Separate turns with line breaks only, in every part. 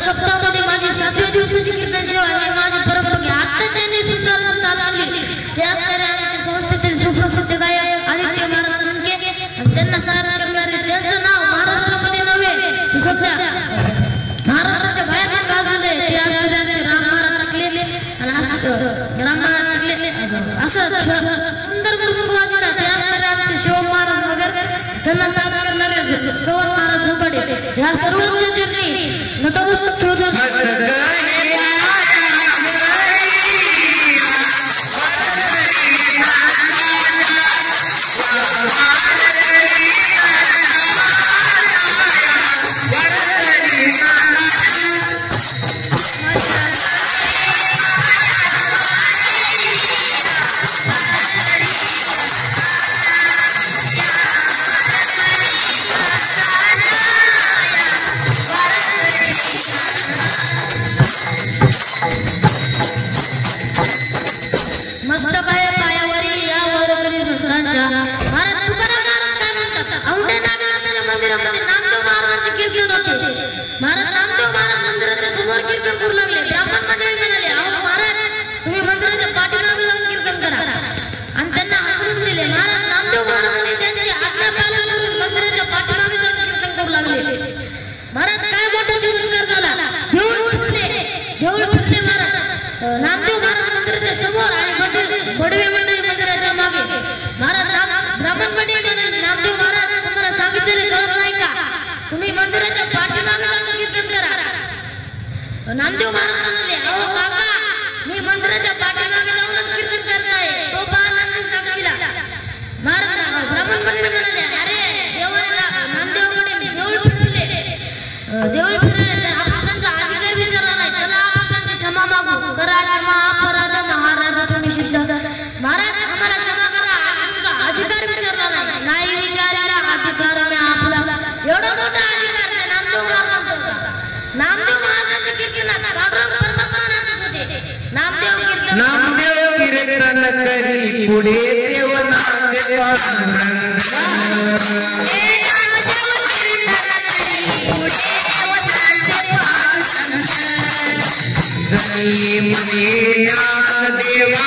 सप्ताहामध्ये माझी 7व्या दिवसाची कीर्तन सेवा आहे माझी परंपरा. आता त्यांनी सुद्धा चालवली ते असणारे आमच्या संस्थेतील सुप्रसिद्ध गायक आदित्य महाराज कणके आणि त्यांना साथ करणारे त्यांचं नाव महाराष्ट्रामध्ये नव्हे ते सध्या महाराष्ट्राच्या बाहेर गाजलेले ते असणारे आमचे राम महाराज चिखले आणि असं राम महाराज चिखले असं सुंदर मुलगा वाजवला ते असणारे आमचे शिव महाराज मगर त्यांना साथ करणारे सवन महाराज झोपाडे या सर्वांच्या चरणी नतमस्तक ठेवतो. नामदेव महाराज म्हणाले, अहो काका, मी मंदिराच्या पाठीमागे जाऊनच कीर्तन करताय, तो पहा नंदी साक्षीला. महाराज ब्राह्मण मंडळी म्हणाले, अरे देवाला नामदेवाकडे देऊळ फिरले तर आपण त्यांचा अधिकार विचारला नाही, चला आपण त्यांची क्षमा मागू. करा क्षमा अपराध महाराज तुम्ही सिद्ध. महाराज आम्हाला क्षमा करा, तुमचा अधिकार विचारला नाही विचारला अधिकार मी आपला. एवढा मोठा अधिकार ते नामदेव महाराजांचा होता. नामदेव महाराजांच्या कीर्तनात पांडुरंग परमात्मा नाचत होते. नामदेव कीर्तन करी पुढे देव नाचे जनी मने देवा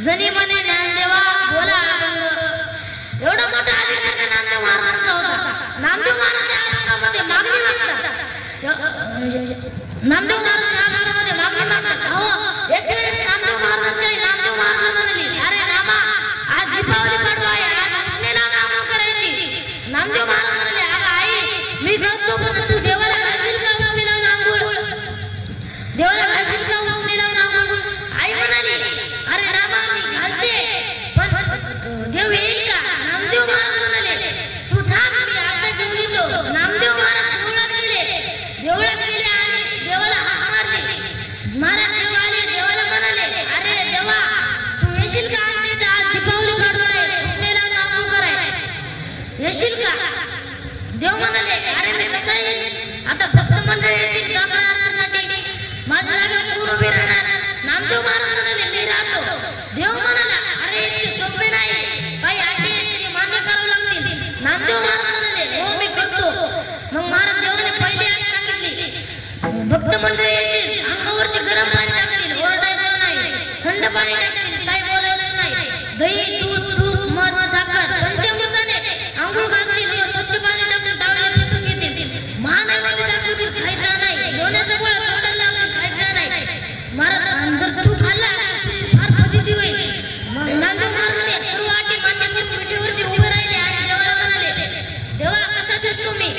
जनी मने ज्ञानदेवा बोला अभंग. एवढा मोठा अधिकार नामदेव महाराजांचा होता. नामदेव महाराजांच्या अभंगामध्ये मागणी मागतात. नामदेव महाराजांच्या अभंगामध्ये मागणी मागतात. अहो एक वेळेस नामदेव महाराज म्हणाले, अरे नामा, आज दीपावली पाडवा आहे, आज पुण्याला नाम करायची. नामदेव महाराज म्हणाले, अगं आई, मी करतो पण तू देवाला घालशील का पुण्याला नांगूळ? देवाला घालशील का पुण्याला नांगूळ? आई म्हणाली, अरे नामा, मी घालते पण देव येईल का? नामदेव महाराज म्हणाले, तू थांब, मी आता घेऊन येतो. नामदेव महाराज देवळात गेले आणि देवाला हाक मारली. महाराज देव आले, देवाला म्हणाले, अरे देवा, तू येशील का आमच्या इथे? आज दीपावली पाडवा आहे, पुण्याला नांगूळ कराय, येशील का? देव म्हणाले, अरे मी कसा येईल? आता भक्त मंडळी येतील काका अर्जासाठी, माझ्या जागा कोण उभी राहणार? नामदेव महाराज म्हणाले, मी राहतो. देव म्हणाला, अरे इतके सोपे नाही, काही अटी आहेत, मान्य करावं लागतील. नामदेव महाराज म्हणाले, हो मी करतो. मग महाराज देवाने पहिली अट सांगितली, भक्त मंडळी येतील, अंगावरती गरम पाणी टाकतील, ओरडायचं नाही, थंड पाणी टाकतील, काही बोलायचं नाही, दही, दूध, तूप, मध, साखर पंचमृताने आंघोळ घालतील, स्वच्छ पाणी टाकून टावेला पुसून घेतील, महानैवेद्य दाखवतील, खायचा नाही, लोण्याचा गोळा तोंडाला लावून खायचा नाही. महाराज जर तू खाल्ला तुझी फार फजिती होईल. मग नामदेव महाराजांनी सर्व अटी मान्य करून विटेवरती उभे राहिले आणि देवाला म्हणाले, देवा कसा दिसतो मी?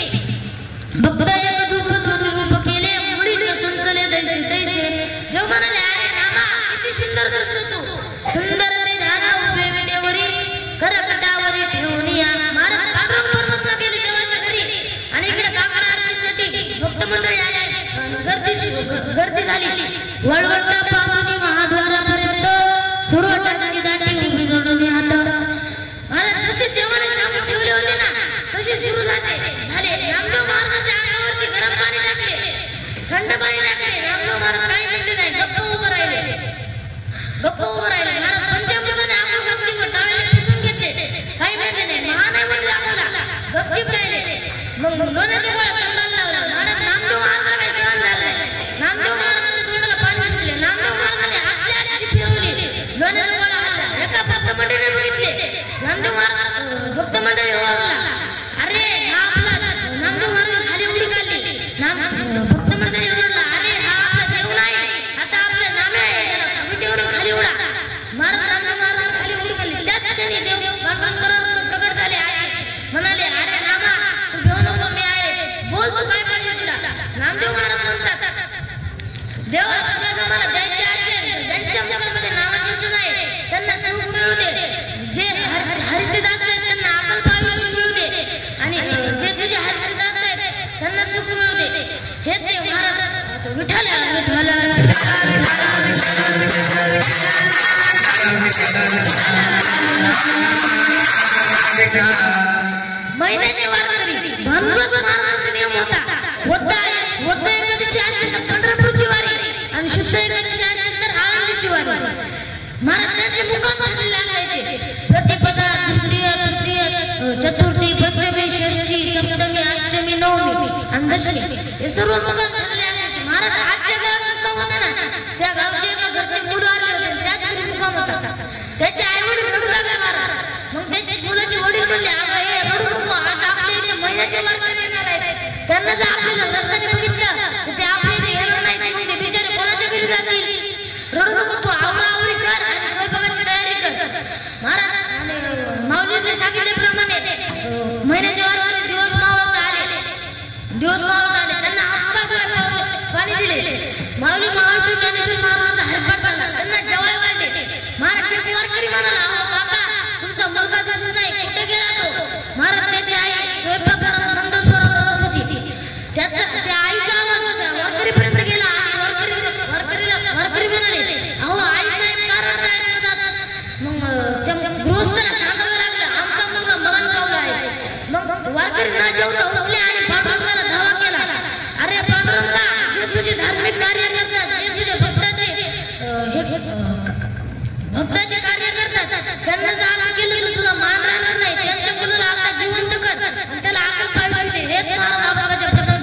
भक्त एक रूप दोन रूप केले, मुळीचे संचले दैसे दैसे. देव म्हणाले, अरे नामा, किती सुंदर दिसतो तू, सुंदर ते ध्याना उभे विटेवरी, करकटावरी ठेवून या. महाराज पांडुरंग परमात्मा गेले देवाच्या घरी आणि इकडे काकडा आरतीसाठी भक्त मंडळी आले. गर्दी झाली. वळवटापासून महाद्वारापर्यंत सुरवटाची दाटी उभी जोडून हात. महाराज जसे देवाने सांगून ठेवले होते ना, तसे सुरू झाले. नामदेव महाराजांच्या अंगावरती गरम पाणी टाकले, थंड पाणी टाकले. नामदेव महाराज काही म्हणले नाही, गप्प उभं राहिले. महाराज पंचमृताने आंघोळ घातली व टावेला पुसून घेतले, काही म्हणले नाही. महानैवेद्य दाखवला, गपचीप राहिले. मग लोण्याचा गोळा तोंडाला लावला. महाराज नामदेव महाराजांना काही सहन झालं नाही. नामदेव महाराजांच्या तोंडाला पाणी सुटले. नामदेव महाराजांनी आतली आतली फिरवली, लोण्याचा गोळा हल्ला. एका भक्त मंडळीने बघितले. नामदेव महाराज भक्त मंडळी ओरडला, अरे हा आपला नामदेव महाराज खाली उडी काढली. भक्त मंडळी ओरडला, अरे हा आपला देव नाही, आता आपल्या नामे आहे, विटेवरून खाली उडा. महाराज नामदेव महाराज खाली उडी काढली. त्याच क्षणी देव प्रकट झाले आहे. म्हणाले, अरे नामा, तू भेऊ नको, मी आहे, बोल, तू काय पाहिजे तुला? नामदेव महाराज म्हणतात, देव आपल्याला मला द्यायचे असेल, ज्यांच्या मुखामध्ये नावाचीच नाही, त्यांना सुख मिळू महिन्याचे वारकरी भानगड महाराजांचा नियम होता एकादशी असेल तर पंढरपूरची वारी आणि शुद्ध एकादशी असेल तर आळंदीची वारी. महाराज त्यांचे मुक्काम झालेले असायचे. प्रतिपदा, तृतीय, चतुर्थी, पंचमी, षष्ठी, सप्तमी, अष्टमी, नवमी आणि दशमी हे सर्व मुक्काम झालेले असायचे. महाराज आजच्या गावात मुक्काम होता ना, त्या गावचे एका घरचे मुलं आले होते, त्याच घरी मुक्काम होता. त्याचे आई वडील रडू लागले महाराज. मग त्याच्या मुलाचे वडील म्हणले, अगं हे रडू नको, आज आपल्या इथे महिन्याचे वारकरी येणार आहेत. त्यांना जर आपल्याला रडताना बघितलं तर ते आपल्या इथे येणार नाही, मग ते बिचारे कोणाच्या घरी जातील. रडू नको, तू आवराआवरी कर आणि स्वयंपाकाची तयारी कर. महाराज माऊलींनी सांगितल्याप्रमाणे महिन्याचे वारकरी दिवस मावळत आले. त्यांना पाणी दिले. माऊली महाराष्ट्र ज्ञानेश्वर महाराजांचा हरिपाठ झाला. त्यांना जेवाय वाढले. महाराज एक वारकरी म्हणाला, अहो काका, तुमचा मुलगा दिसत नाही, कुठे गेला तो? महाराज त्याची आई स्वयंपाकघरात मंद स्वरात रडत होती. त्याचा त्या आईचा आवाज वारकरीपर्यंत गेला आणि वारकरी म्हणाले, अहो आई साहेब का रडतायत? मग त्या गृहस्थाला सांगावं लागलं, आमचा मुलगा मरण पावला आहे. मग वारकरी न जेवता उठले आणि पांडुरंगाला धावा केला. अरे पांडुरंगा, जे तुझे धार्मिक कार्य करतात, जे तुझे भक्ताचे कार्य करतात, त्यांना जर असं केलं तर तुला मान राहणार नाही. त्यांच्या मुलाला आता जिवंत कर आणि त्याला अकल पाहिजे दे. हेच महाराज अभंगाच्या प्रथम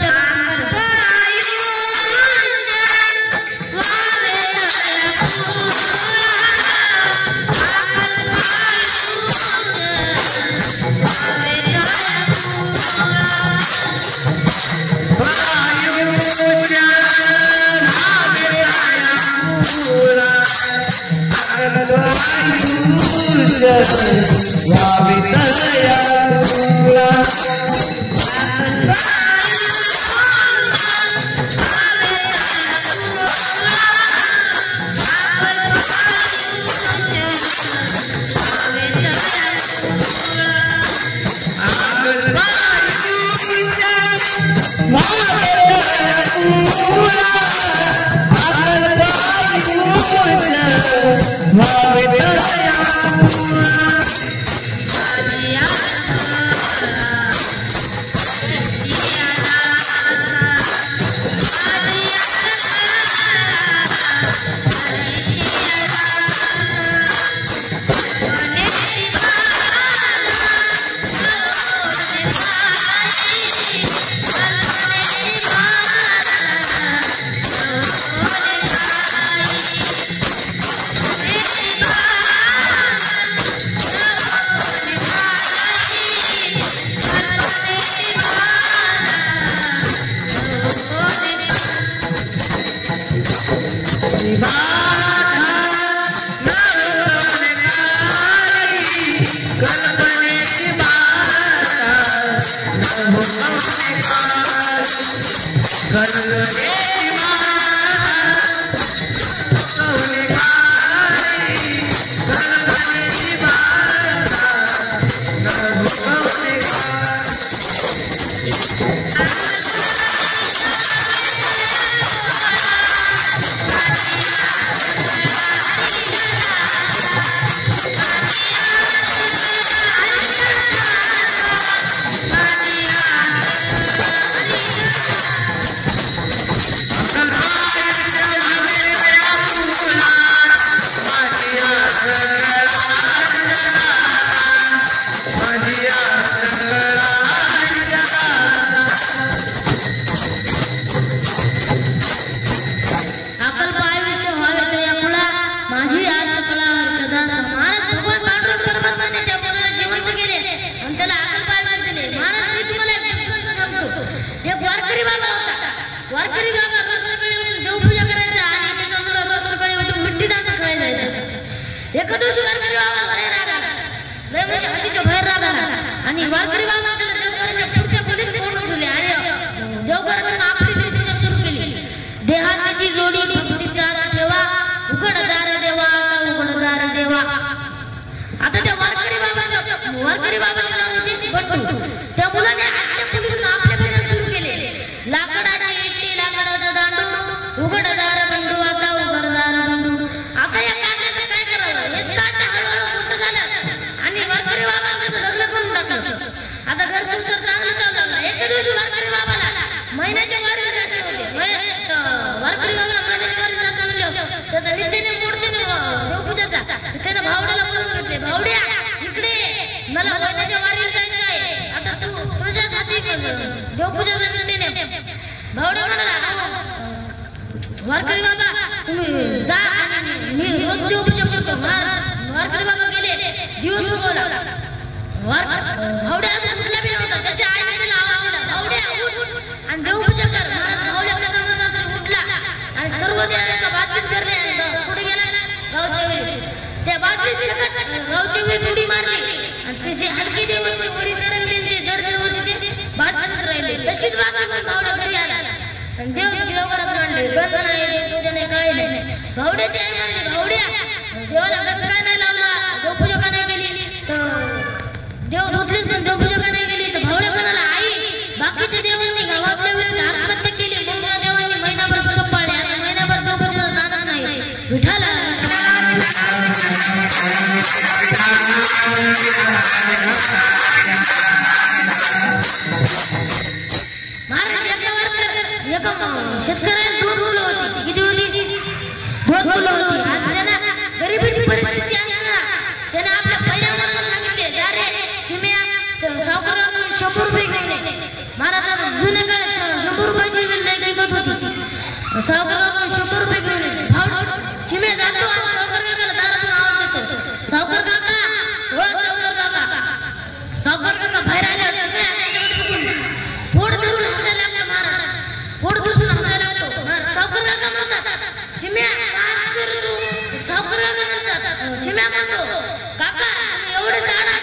वारकरी बाबा रोज सकाळी उठून देवपूजा करायचा आणि त्याचा मुलं रोज सकाळी उठून मिट्टी दांडा खेळायला जायचा. एका दिवशी वारकरी बाबा बाहेर आला, लय म्हणजे हातीच्या बाहेर रागाला आणि वारकरी बाबा त्याला देवघराच्या पुढच्या खोलीत कोंडून ठेवले आणि देवघरातून आपली देवपूजा सुरू केली. देहाची जोडी भक्तीचा ठेवा, उघडदार देवा, आता उघडदार देवा. आता त्या वारकरी बाबाचे नाव होते बट्टू. त्या मुलाने आतल्या खोलीतून आपले भजन सुरू केले. लाकडाची इट्टी, लाकडाचा दांडू, उघडदार बंडू, आता उघडदार बंडू. आता या काट्याचं काय करावं? हेच काटा हळूहळू देवपूजाचा नित्य भावड्या म्हणाला वारकरी बाबा तुम्ही जा आणि मी रोज देवपूजा करतो. वारकरी बाबा गेले, दिवस उगवला. भावड्या अजून उठला बी नव्हता. त्याच्या आईने त्याला आवाज दिला, भावड्या उठ आणि देवपूजा कर. महाराज भावड्या कसा उठला आणि सर्व देव एका बादलीत भरले आणि पुढे गेला गावच्या वेळी. त्या बादलीत गावच्या वेळी उडी मारली आणि ते जे हलकी देव होते वरी तरंगले, जे जड देव होते ते बादलीत राहिले. तशीच बादली भावड्या घरी आला आणि देव देवघरात मांडले. गंध नाही, देवपूजा नाही, काय नाही. भावड्याची आई म्हणली, भावड्या देवाला गंध काय नाही लावला, देवपूजा का नाही केली? तर देव धुतलीच पण देवपूजा का नाही केली? तर भावड्या म्हणाला, आई बाकीच्या देवांनी गावातल्या वेळेस आत्महत्या केली, म्हणून देवांनी महिनाभर सुद्धा पाळले. आता महिनाभर देवपूजा जाणार नाही. विठाला शेतकऱ्याला 2 मुलं होती. किती होती? 2 मुलं होती. आणि त्यांना गरिबीची परिस्थिती असताना त्याने आपल्या पहिल्या मुलाला सांगितले, अरे चिम्या सावकाराकडून 100 रुपये घेऊन ये. महाराजांना जुन्या काळात 100 रुपयाची किंमत होती. सावकाराकडून 100 रुपये घेऊन ये. चिम्या जातो आणि सावकार काकाला दारातून आवाज देतो, सावकार काका, हो सावकार काका. सावकार काका बाहेर आले पोट धरून हसायला लागतो. महाराज पोट धरून हसायला लागतो. सावकार काका म्हणतात, चिम्या काय तू? सावकार काका म्हणतात, चिम्या म्हणतो, काका एवढे जाडा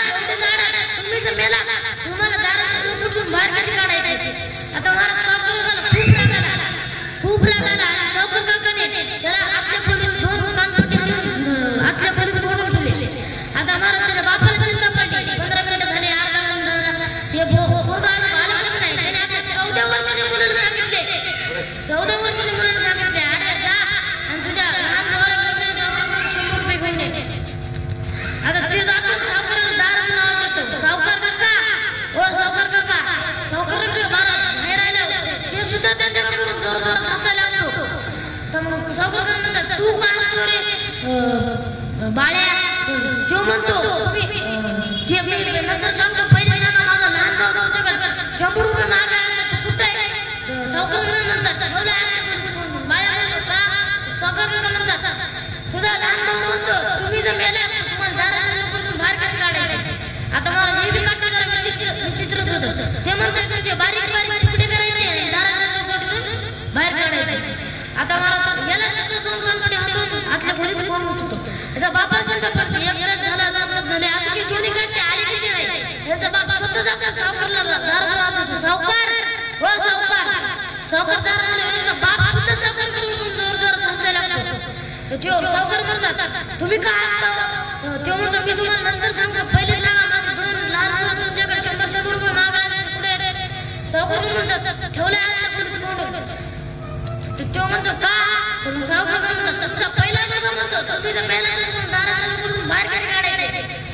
तुम्ही जर मेला तुम्हाला दारातून बाहेर कशी काढायची? आता महाराज सावकार काकाला खूप राग आला आणि सावकार काकाने त्याला आतल्या खोलीत 2 कानपट्टी आणून आतल्या खोलीत बोलून ठेवले. आता महाराज त्याच्या बापाला चिंता पडली. 15 मिनिटं झाले, अर्धा ते पोरगा आलं कसं नाही. त्याने आपल्या 14 वर्षाच्या मुलाला सांगितले, 14 वर्षाच्या मुलाला सांगितले, अरे जा आणि तुझ्या लहान भावाला 100 रुपये घेऊन ये. आता ते जातो सावकाराला दारातून आवाज देतो, सावकार काका, ओ सावकार काका. सावकार काका महाराज बाहेर आले, ते सुद्धा त्यांच्याकडे जोरजोरात हसायला लागतो. तर मग सावकार काका म्हणतात, तू काय असतो रे बाळ्या? तो म्हणतो, जे मी नंतर सांगतो, पहिले सांगा माझा लहान भाऊ तुमच्याकडे 100 रुपये मागायला कुठं आहे? सावकार काका म्हणतात, ठेवला. बाळ्या म्हणतो, का? सावकार काका म्हणतात, तुझा लहान भाऊ म्हणतो, तुम्ही जर मेला तुम्हाला दारातून बाहेर कशी काढायची? आता मला हे बी काढणं जरा विचित्रच होतं. ते म्हणतात तुमचे बारीक बारीक तुकडे करायचे आणि दाराच्या चौकटीतून बाहेर काढायचे. आता मला याला सुद्धा 2 कानपट्टी हातून आतल्या खोलीत कोण उठतो. त्याचा बापाच बंद पडते. 1 तास झाला, 2 तास झाले, आता की दोन्ही काढते आली कशी नाही. यांचा बाप स्वतः जातात सावकारला दारात राहतो, सावकार, हो सावकार. सावकार दारात यांचा बाप सुद्धा सावकार करून जोरजोरात हसायला लागतो. सावकार म्हणतात, तुम्ही काय असता? तो म्हणतो, मी तुम्हाला नंतर सांगतो, पहिले सांगा माझे 2 लहान मुलं तुमच्याकडे 100 रुपये मागायला कुठे? सावकार म्हणतात, ठेवले तो म्हणतो, का? तुम्ही सावकार म्हणतात, तुमचा पहिला मुलगा म्हणतो, तुम्ही जर मेला तर दारातून बाहेर कशी काढायचे?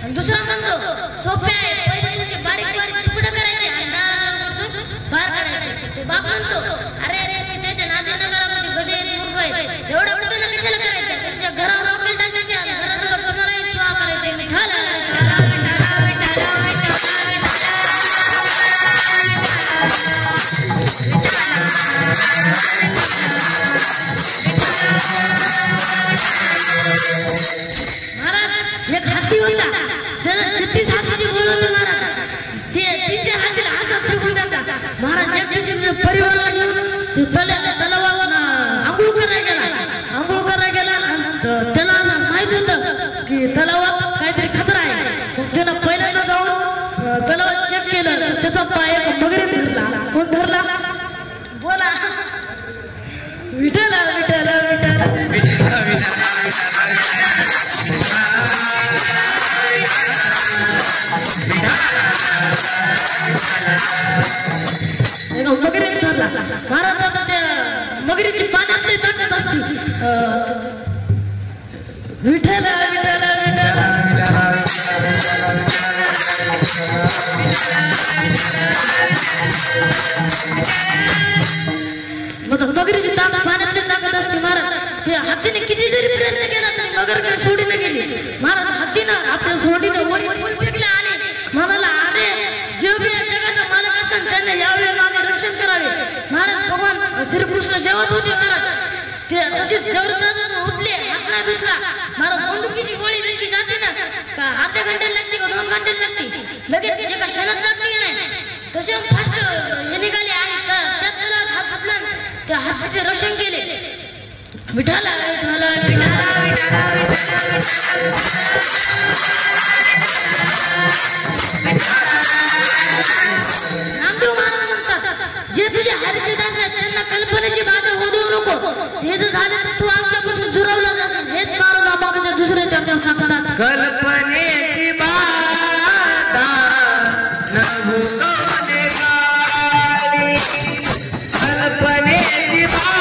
आणि दुसरा म्हणतो, सोपे आहे, पहिले तुमचे बारीक बारीक तुकडे करायचे आणि दारातून बाहेर काढायचे. ते बाप म्हणतो, अरे तुम्ही त्याच्या नादी नगरामध्ये गधे मूर्ख आहेत, एवढा कुठे कशाला करायचं? तुमच्या घरावर रॉकेल टाकायचे आणि घरासोबत तुम्हालाही स्वाहा करायचे. मिठाला महाराज एक हाती होता, त्याला 36 हातीची बोल होती. महाराज ते 3-4 हातीला असा फेकून द्यायचा. महाराज एक दिवशी परिवाराला घेऊन तलावात आंघोळ करायला गेला. त्याला माहित होतं की तलावात काहीतरी खतरा आहे. त्यानं पहिल्यांदा जाऊन तलावात चेक केलं, त्याचा पाय मगरीत धरला. कोण धरला? बोला. विठ्ठला विठ्ठला विठ्ठला. मगरीत धरला. महाराज त्या मगरीची पाण्यातली ताकद असते. विठ्ठला विठ्ठला विठ्ठला. मगरीची पाण्यातली ताकद असते. महाराज त्या हातीने किती जरी प्रयत्न केला तरी मगर काय सोडीने गेली. महाराज हातीनं आपल्या सोडीनं वरी फेकले आले. म्हणाला, अरे जे मी या जगाचा मालक असेल त्याने यावेळी माझे श्रीकृष्ण जेवत होते महाराज ते तसेच जेवतात उठले हात नाही धुतला महाराज बंदुकीची गोळी जशी जाते ना का अर्ध्या घंट्याला लागते का 2 घंट्याला लागते लगेच एका क्षणात लागते की नाही तसे फास्ट हे निघाले आणि त्यात त्याला हात घातला त्या हाताचे रक्षण केले विठाला विठाला विठाला नामदेव महाराज म्हणतात जे तुझे हरीचे दास आहेत त्यांना कल्पनेची बाधा होऊ देऊ नको हे जर झाले तर तू आमच्यापासून दुरावला जाशील हेच महाराज आम्हाला दुसऱ्या चरणात सांगतात
कल्पनेची बाधा न कल्पनेची बाधा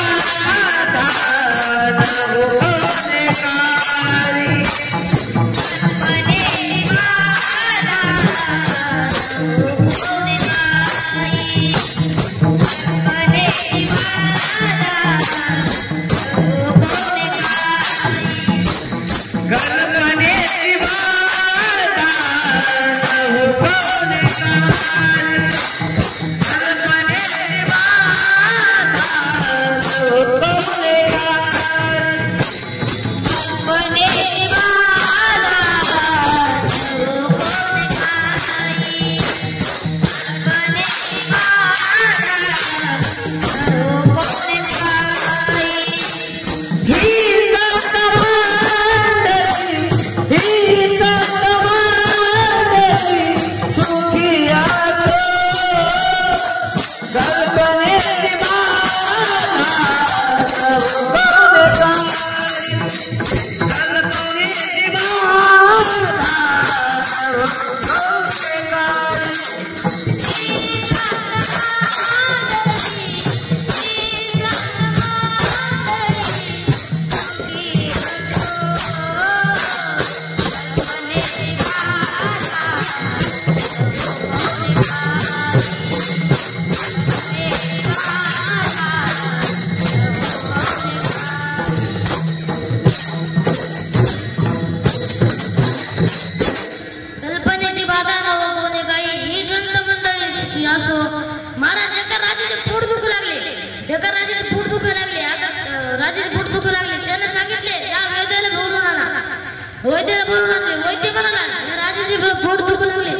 वैद्याला बोलून आणले वैद्य म्हणाला राजाचे पोट दुखू लागले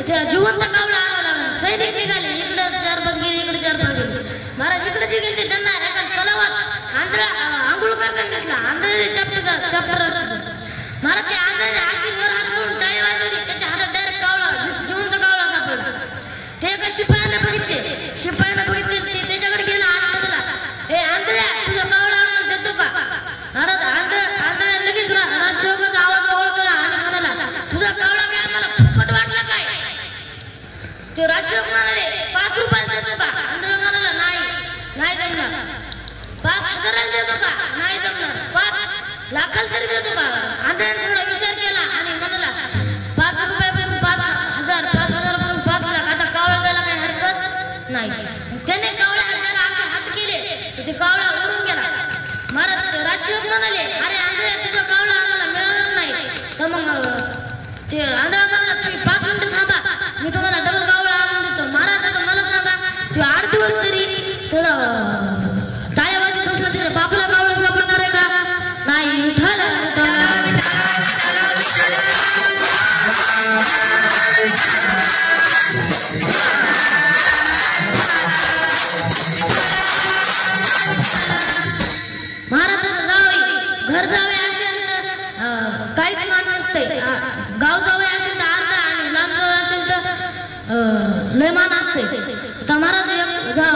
त्या जिवंत कावळा आणावं लागला सैनिक निघाले इकडे 4-5 गेले इकडे 4-5 गेले महाराज इकडे जे गेले त्यांना एका तलावात आंधळा आंघोळ करताना दिसला आंधळे चॅप्टर असतात महाराज त्या आंधळ्याने आशीषवर हात करून टाळी वाजवली त्याच्या हातात डायरेक्ट कावळा जिवंत कावळा सापडला ते एका शिपायाने बघितले ते त्याच्याकडे गेला आणि म्हणाला हे आंधळ्या तुझा कावळा आणून देतो का महाराज आंधळ्या लगेच राजसेवकाचा आवाज ओळखला आणि म्हणाला तुझा कावळा काय मला फुकट वाटला काय ते राजसेवक म्हणाले 5 रुपये देतो का आंधळा म्हणाला नाही जमणार 5,000 देतो का नाही जमणार 5 लाखाला तरी देतो का आंधळ्याने थोडा विचार केला आणि म्हणाला 5 रुपयापासून 5,000 पासून 5 लाख आता कावळा द्यायला काही हरकत नाही त्याने कावळ्या हाताला असे हात केले ते कावळा उडून गेला महाराज राजसेवक म्हणाले अरे आंधळ्या तुझा कावळा आम्हाला मिळाला नाही तर मग ते आंधळा म्हणाला तुम्ही 5 मिनिटं थांबा मी तुम्हाला डबल कावळा आणून देतो महाराज आता मला सांगा तू 8 दिवस तरी तुला टाळ्या वाजत बसला त्याच्या बापाला कावळा सापडणार आहे का नाही उठाला महाराजांना जावे घर जावे असेल तर काहीच मान नसते गाव जावे असेल तर अर्धा आणि लांब जावे असेल तर लय मान असते तर महाराज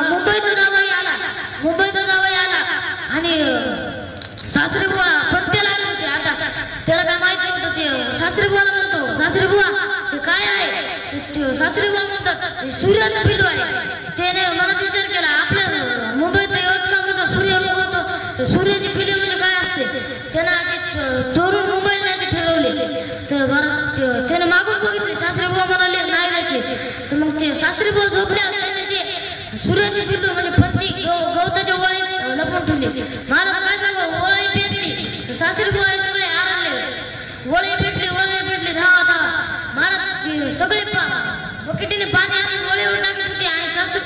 मुंबईचा जावई आला आणि सासरी बुवा पत्त्याला आले होते आता त्याला काय माहित नव्हतं ते सासरी बुवाला म्हणतो सासरी बुवा ते काय आहे सासरी बुवा म्हणतात ते सूर्याचं पिल्लू आहे त्याने मनात विचार केला आपल्या मुंबईत इतका मोठा सूर्य उगवतो सूर्याची पिल्ले म्हणजे काय असते त्यांना ते चोरून मुंबईला न्यायचे ठरवले तर त्याने मागून बघितले सासरी बुवा म्हणाले नाही द्यायचे तर मग ते सासरी बुवा झोपल्या त्याने ते सूर्याची पिल्लू म्हणजे पत्ती गवताच्या वळीत लपवून ठेवली महाराज काय सांगू वळी पेटली सासरी बुवा सगळे आरडले वळी पेटली धावा महाराज सगळे बकेटीने पाणी आणून वळीवर टाकत होते आणि सासू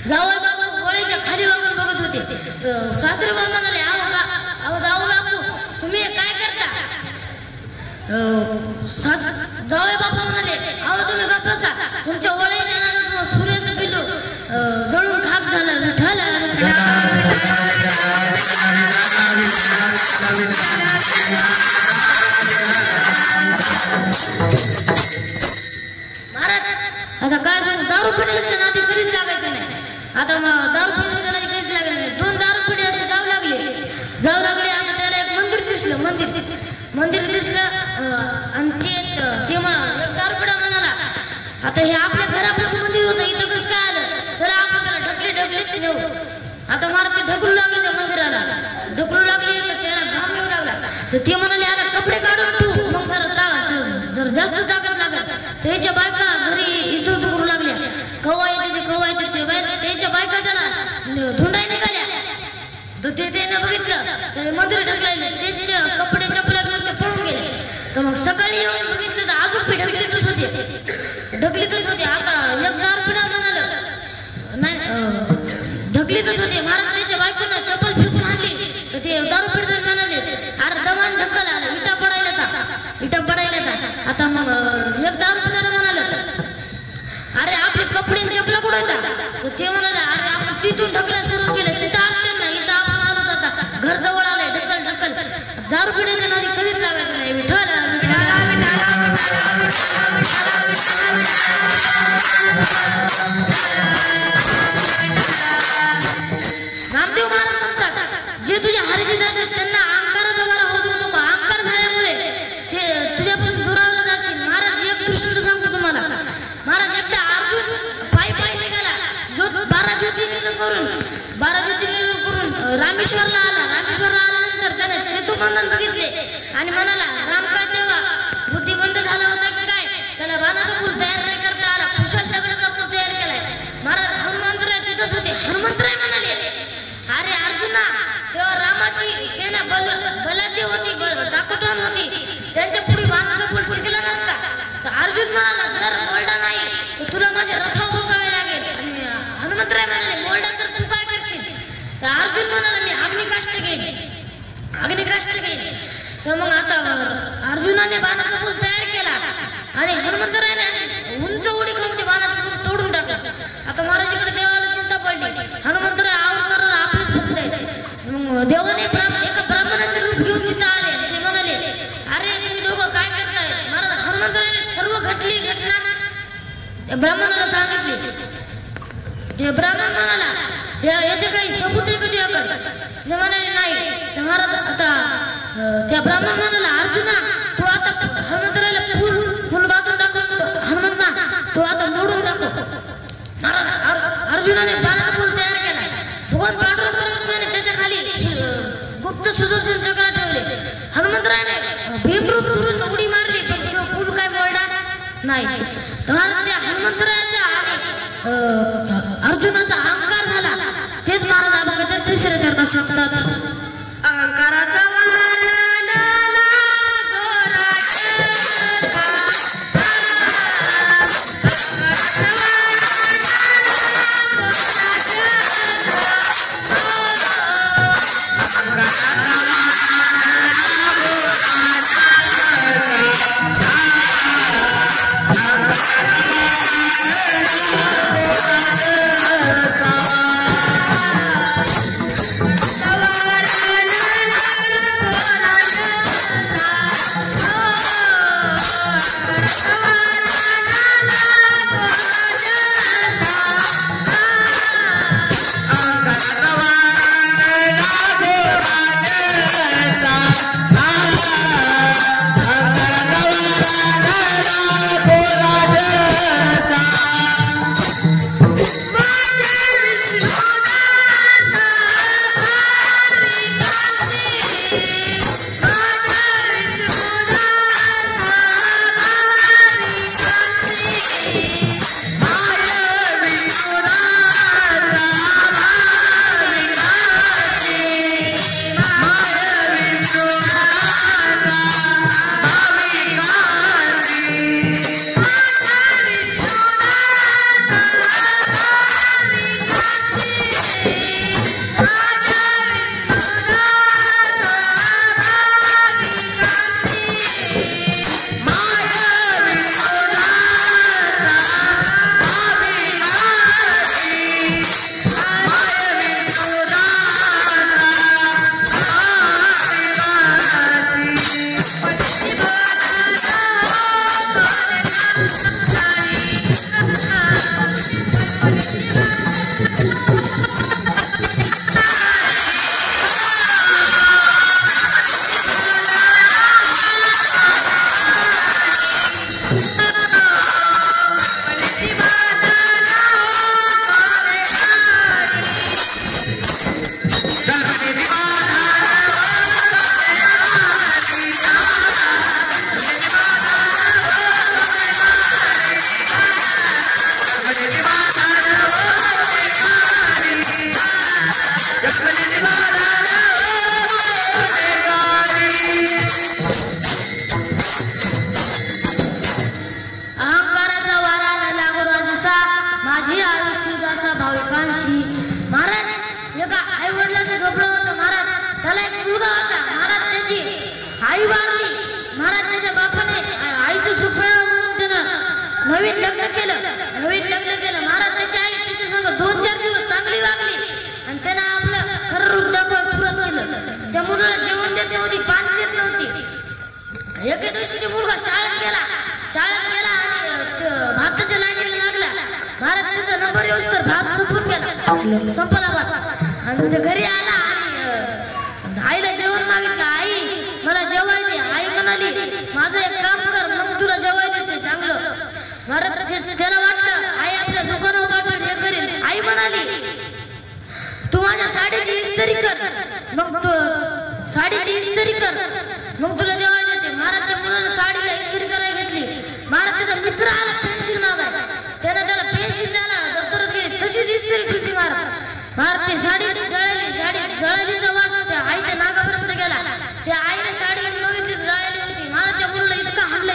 जावई बाबा वळीच्या खाली वागून बघत होते सासरे बाबा म्हणाले अहो जाऊ बापू तुम्ही काय करता? जावई बापू म्हणाले अहो तुम्ही गप्प बसा, तुमच्या ओळीच्या सूर्याचं पिल्लू जळून खाक झालं. विठ्ठल महाराज आता काय सांगू, दारू पिण्याच्या नादी कधीच लागायचं नाही. आता दारू पिण्याच्या नादी कधीच लागायचं नाही. 2 दारू पिढे असे जाऊ लागले. आता त्याला एक मंदिर दिसलं. मंदिर दिसलं आणि ते दारू पिढा म्हणाला आता हे आपल्या घरापासून मंदिर होतं, इथं कसं काय आलं? चला आपण त्याला ढकलीत नेऊ. आता महाराज ते ढकलू लागले त्या मंदिराला, ढकलू लागले तर त्याला घाम येऊ लागला. तर ते म्हणाले आता कपडे काढून ठेवू, मग जर जास्त ताकद लागत. त्याच्या बायका घरी इथं करू लागल्या, कवा येते ते त्याच्या बायका त्याला धुंडाई निघाल्या. तर ते त्याने बघितलं तर मंदिर ढकलायले, त्यांच्या कपडे चपल्या घेऊन ते पळून गेले. तर मग सकाळी येऊन बघितलं तर अजून पी ढकलीतच होते. आता एक दारू पिढा म्हणालं नाही ढकलीतच होते. महाराज त्याच्या बायकोनं चप्पल फेकून आणली. तर ते दारू पिढे म्हणाले अरे दमान ढकल आलं, इटा पडायला था. आता मग एक दारू पिढा म्हणालं अरे आपले कपडे चपला कुठं येतात? तर ते म्हणाले अरे आपण तिथून ढकला सुरू केलं, तिथं असते ना, इथं आपण आलो आता घर जवळ आलंय. ढकल दारू पिढ्याच्या नादी कधीच लागायचं नाही. विठ्ठल रामदेव महाराज म्हणतात जे तुझ्या हरीचे दास आहेत त्यांना अहंकाराचा वारा होऊ देऊ नको. अहंकार झाल्यामुळे ते तुझ्यापासून दुरावला जाशील. महाराज एक दृष्टांत सांगतो तुम्हाला. महाराज एकदा अर्जुन पायी निघाला, जो 12 ज्योतिर्लिंग करून रामेश्वरला आल्यानंतर त्याने सेतुबंधन बघितले आणि म्हणाला राम काय तेव्हा बुद्धिबंध झाला होता की काय? त्याला बाणाचा पूल तयार नाही करता आला, कुशल दगडाचा पूल तयार केलाय. महाराज हनुमंतराय तिथंच होते. हनुमंतराय म्हणाले अरे अर्जुना तेव्हा रामाची सेना बलाढ्य होती, ताकदवान होती, त्यांच्या पुढे बाणाचा पूल टिकला नसता. तर अर्जुन म्हणाला जर मोलडा नाही तर तुला माझ्या रथावर बसावे लागेल. आणि हनुमंतराय म्हणाले मोलडा तर तू काय करशील? तर अर्जुन म्हणाला मी अग्निकाष्ट घेईन. तर मग आता अर्जुनाने बाणाचा पूल तयार केला आणि हनुमंतरायने उंच उडी खाऊन ते बाणाचा पूल तोडून टाकला. आता महाराजांकडे देवाला चिंता पडली. हनुमंतराय अवतार आपलेच भक्त आहेत. मग देवाने एका ब्राह्मणाचे रूप घेऊन तिथं आले. ते म्हणाले अरे तुम्ही दोघं काय करताय? महाराज हनुमंतरायने सर्व घडली घटना त्या ब्राह्मणाला सांगितली. ते ब्राह्मण म्हणाला याचे काही सबूत आहे का तुझ्याकडे? ते म्हणाले नाही. तर महाराज आता त्या ब्राह्मण म्हणाला अर्जुना तू आता हनुमंतरायला फुल बांधून टाकून हनुमंता तू आता मोडून टाकू. महाराज अर्जुनाने बाणाचा पूल तयार केला. भगवान पांडुरंग परमेश्वराने त्याच्या खाली गुप्त सुदर्शन चक्र ठेवले. हनुमंतरायने भीमरूप धरून उडी मारली पण तो पूल काय मोडला नाही. तर त्या हनुमंतरायाचा आणि अर्जुनाचा अहंकार झाला. तेच महाराज अभंगाच्या 3ऱ्या चरणात सांगतात
अहंकाराचा
आई वारली. महाराज त्याच्या बापाने आईचं सुख मिळावं म्हणून त्यानं नवीन लग्न केलं. महाराज त्याची आई त्याच्या संग 2-4 दिवस चांगली वागली आणि त्यानं आपलं खरं रूप दाखवायला सुरुवात केलं. त्या मुलाला जेवण देत नव्हती, पाणी देत नव्हती. एके दिवशी ते मुलगा शाळेत गेला आणि भाताच्या लाईनीला लागला. महाराज त्याचा नंबर येऊस तर भात संपला भात आणि ते घरी आला आणि आईला जेवण मागितलं. आई मला जेवाय दे. आई म्हणाली माझं एक काम कर, मग तुला जेवाय देते चांगलं. महाराज त्याला वाटलं आई आपल्या दुकानावर पाठवून हे करेल. आई म्हणाली तू माझ्या साडीची इस्त्री कर, मग तुला जेवाय देते. महाराज त्या मुलाला साडीला इस्त्री करायला घेतली. महाराज त्याचा मित्र आला पेन्सिल मागाय. त्यानं त्याला पेन्सिल द्यायला दप्तरात गेली, तशीच इस्त्री ठेवली. महाराज ती साडी जळालीचा वास त्या आईच्या नागापर्यंत गेला. त्या आईने साडी बघितली जळाली होती. महाराज त्या मुलाला इतकं हाणलं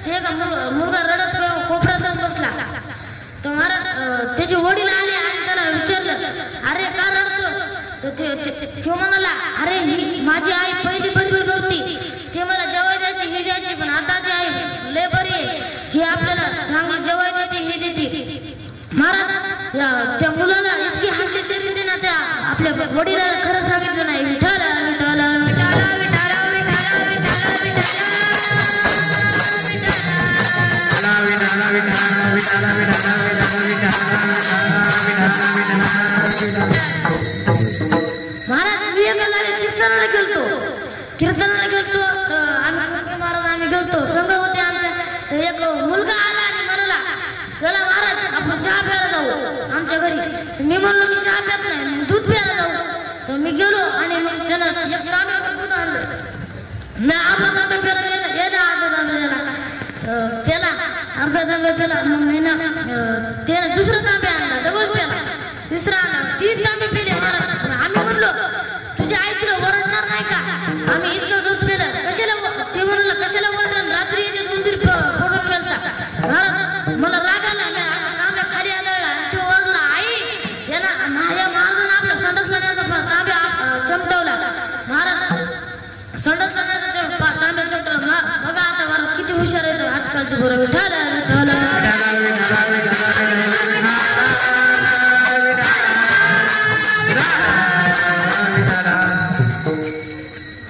ते का मुलगा रडत कोपऱ्यात जाऊन बसला. तर महाराज त्याचे वडील आले आणि त्याला विचारलं अरे का रडतोस. तो म्हणाला अरे ही माझी आई पहिली बरोबर नव्हती, ते मला जेवाय द्यायची ही द्यायची, पण आताची आई लय बरी आहे, ही आपल्याला चांगलं जेवाय देते ही देते. महाराज त्या मुलाला इतकी हाणली तरी त्यानं त्या आपल्या वडिलाला खरं सांगितलं नाही. विठाला विठाला विठाला महाराज मी एका जागी कीर्तनाला गेलतो. आम्ही गेलतो संघ होते आमच्या. एक मुलगा आला आणि म्हणाला चला महाराज आपण चहा प्यायला जाऊ आमच्या घरी. मी म्हणलो मी चहा प्यात नाही, दूध प्यायला जाऊ. तर मी गेलो आणि मग त्यानं एक तांब्यावर दूध आणलं. मी अर्धा तांब्या प्यायला मग त्यानं दुसरा तांब्या आणला, डबल प्याला, तिसरा आणला, 3 तांबे पेले. महाराज आम्ही म्हणलो तुझी आई तुला ओरडणार नाही का, आम्ही इतकं दूध पेलं कशाला. ते म्हणलं कशाला ओरडणार, रात्री याचे 2-3 पडून मिळता. महाराज मला राग आला, तांब्या खाली आदळला आणि तो ओरडला आई या महाराजांना आपल्या संडास लावण्याचा तांब्या चमटवला. महाराज संडास लावण्याचा तांब्या चमटवला. बघा आता महाराज किती हुशार आहे आजकालचे बरं. विठाला विठाला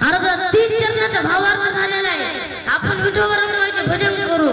अर्धा 3 चरणाचा भावार्थ झालेला आहे. आपण विठोबा रखुमाईचे भजन करू.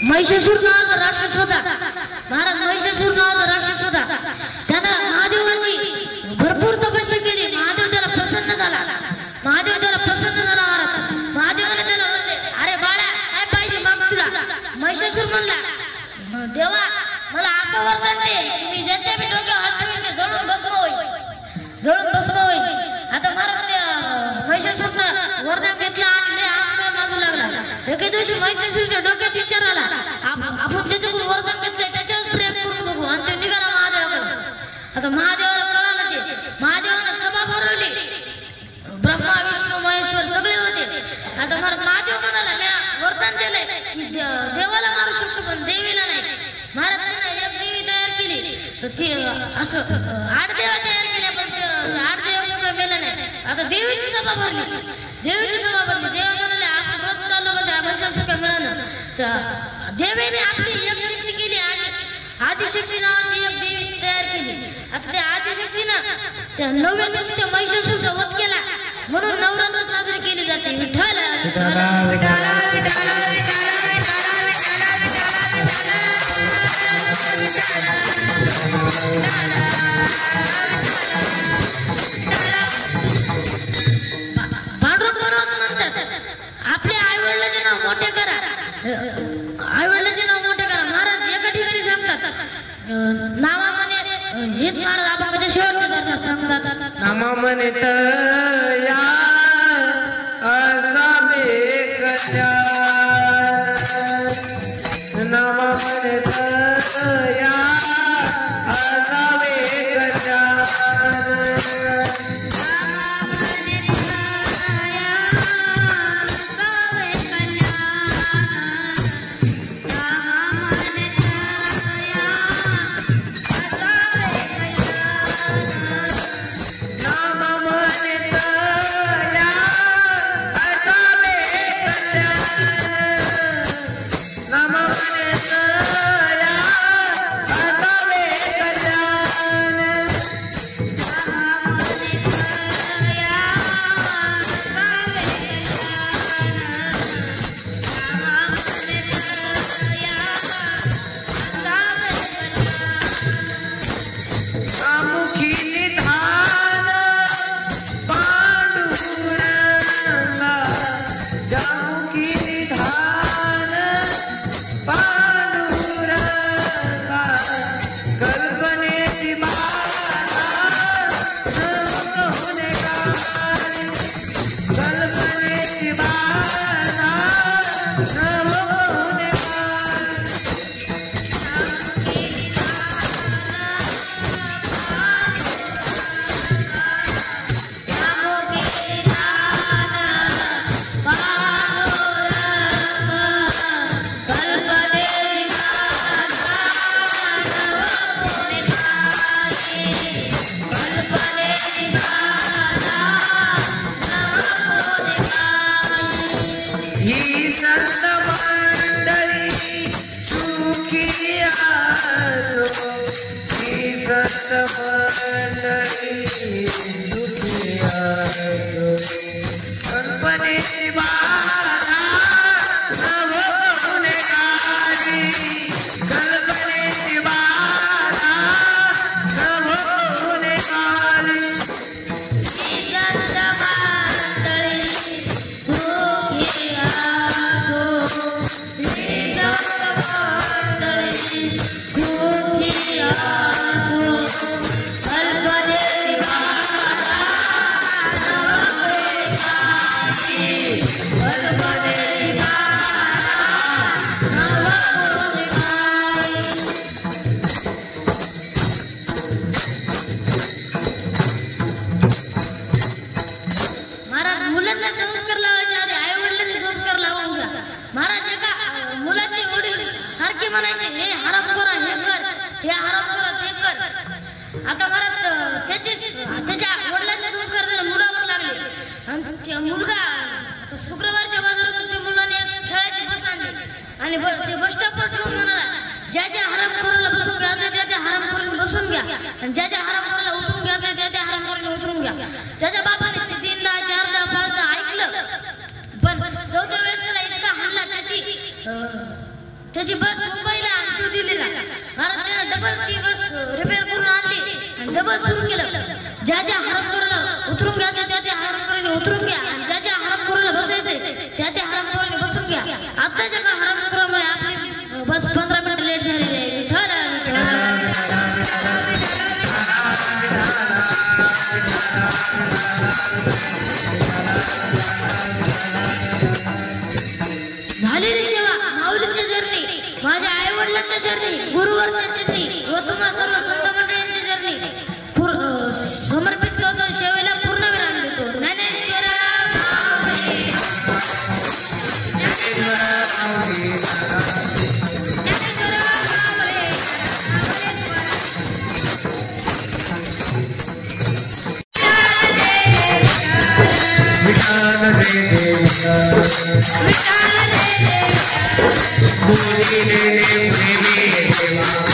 महिषासूर नावाचा राक्षस होता. महाराज महिषासूर नावाचा राक्षस होता. त्यानं महादेवाची भरपूर तपस्या केली. महादेव त्याला प्रसन्न झाला. महाराज महादेवाने त्याला म्हणले अरे बाळा काय पाहिजे मग तुला. महिषासूर म्हणला देवा मला असं वरदान दे मी ज्याच्या मी डोक्यावर हात ठेवीन ते जळून भस्म होईल. आता महाराज महिषासूरनं वरदान घेतलं आणि लय अहंकार माजू लागला. एके दिवशी महिषासूरच्या डोक्यात विचार आला आपण ज्याच्याकडून वरदान घेतलंय त्याच्यावर प्रेम करून बघू आणि ते निघाला महादेवाकडे. आता महादेवाला कळालं ते. महादेवानं सभा भरवली. असं आडदेवा तयार केल्या, पण आडदेव मेला नाही. आता देवीची सभा भरली, देवा म्हणाले आपण रोज चाललो मध्ये आभाषा सुद्धा मिळालं. देवीने आपली एक शक्ती केली आणि आदिशक्ती नावाची एक देवी तयार केली. आता त्या आदिशक्तीनं त्या 9व्या दिवशी त्या महिषासूरचा वध केला, म्हणून नवरात्र साजरी केली जाते. विठ्ठल पांडुरंग पर्वत म्हणतात आपल्या आईवडिलांचे नाव मोठे करा, आईवडिलांचे नाव मोठे करा. महाराज एका ठिकाणी सांगतात नावामध्ये हेच महाराज आपण शेवटच्या सांगतात
नामामने तया असावे कल्याण, नामामने तया असावे कल्याण.
आता परत त्याच्या वडिलांचे संस्कार त्याला मुलावर लागले आणि त्या मुलगा आता शुक्रवारच्या बाजारात त्या मुलाने खेळाची बस आणली आणि ते बस स्टॉपवर ठेवून म्हणाला ज्या हरामखोराला बसून घ्यायचं त्या हरामखोराने बसून घ्या आणि ज्या हरामखोराला उतरून घ्यायचं त्या हरामखोराने उतरून घ्या. त्याच्या बापाने ते 3दा 4दा 5दा ऐकलं, पण 4थ्या वेळेस त्याला इतका हाणला त्याची बस मुंबईला आणि तो दिल्लीला. महाराज त्यानं डबल ती बस रिपेअर करून आणली आणि डबल सुरू केलं. ज्या हरामखोराला उतरून घ्यायचं त्या हरामखोराने उतरून घ्या आणि ज्या हरामखोराला बसायचंय त्या हरामखोराने बसून घ्या. आताच्या का हरामखोरामुळे आपली बस 15 मिनिटं लेट झालेली आहे. झालेली सेवा माऊलीच्या चरणी, माझ्या आई वडिलांच्या चरणी, गुरुवारच्या चरणी व तुम्हा सर्व संत मंडळींच्या चरणी समर्पित करतो. सेवेला पूर्ण विराम देतो. ज्ञानेश्वर
बोली प्रेमी देवा